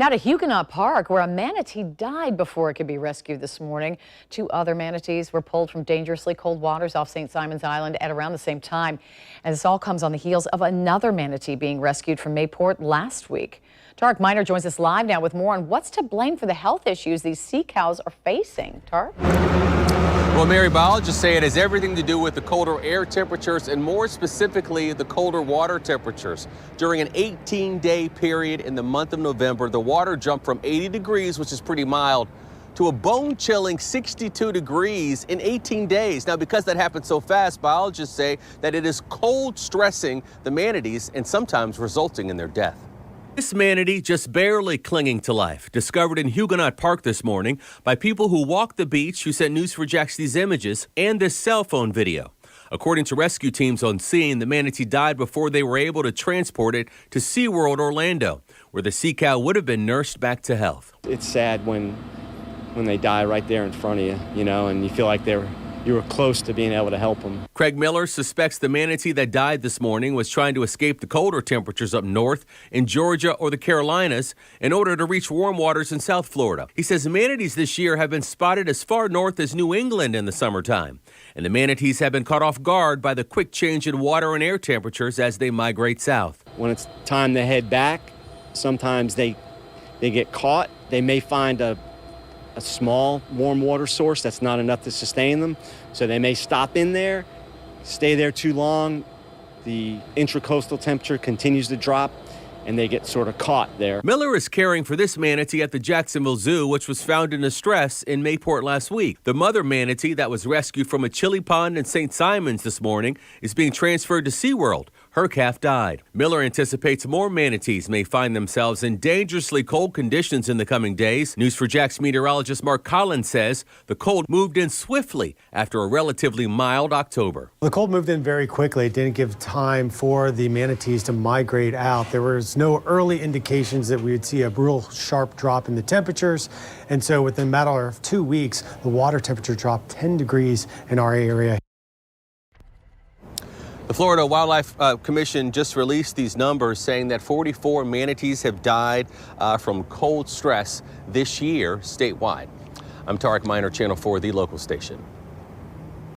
Now to Huguenot Park, where a manatee died before it could be rescued this morning. Two other manatees were pulled from dangerously cold waters off St. Simon's Island at around the same time. And this all comes on the heels of another manatee being rescued from Mayport last week. Tarek Miner joins us live now with more on what's to blame for the health issues these sea cows are facing. Tarek? Well, Mary, biologists say it has everything to do with the colder air temperatures and more specifically the colder water temperatures. During an 18-day period in the month of November, the water jumped from 80 degrees, which is pretty mild, to a bone-chilling 62 degrees in 18 days. Now, because that happened so fast, biologists say that it is cold stressing the manatees and sometimes resulting in their death. This manatee just barely clinging to life, discovered in Huguenot Park this morning by people who walked the beach who sent News4Jax these images and this cell phone video. According to rescue teams on scene, the manatee died before they were able to transport it to SeaWorld Orlando, where the sea cow would have been nursed back to health. It's sad when they die right there in front of you, and you feel like you were close to being able to help them. Craig Miller suspects the manatee that died this morning was trying to escape the colder temperatures up north in Georgia or the Carolinas in order to reach warm waters in South Florida. He says manatees this year have been spotted as far north as New England in the summertime, and the manatees have been caught off guard by the quick change in water and air temperatures as they migrate south. When it's time to head back, sometimes they get caught. They may find a small warm water source that's not enough to sustain them. So they may stop in there, stay there too long. The intracoastal temperature continues to drop and they get sort of caught there. Miller is caring for this manatee at the Jacksonville Zoo, which was found in distress in Mayport last week. The mother manatee that was rescued from a chili pond in St. Simon's this morning is being transferred to SeaWorld. Her calf died. Miller anticipates more manatees may find themselves in dangerously cold conditions in the coming days. News4Jax meteorologist Mark Collins says the cold moved in swiftly after a relatively mild October. The cold moved in very quickly. It didn't give time for the manatees to migrate out. There was no early indications that we would see a real sharp drop in the temperatures. And so within a matter of 2 weeks, the water temperature dropped 10 degrees in our area. The Florida Wildlife Commission just released these numbers saying that 44 manatees have died from cold stress this year statewide. I'm Tarek Miner, Channel 4, the local station.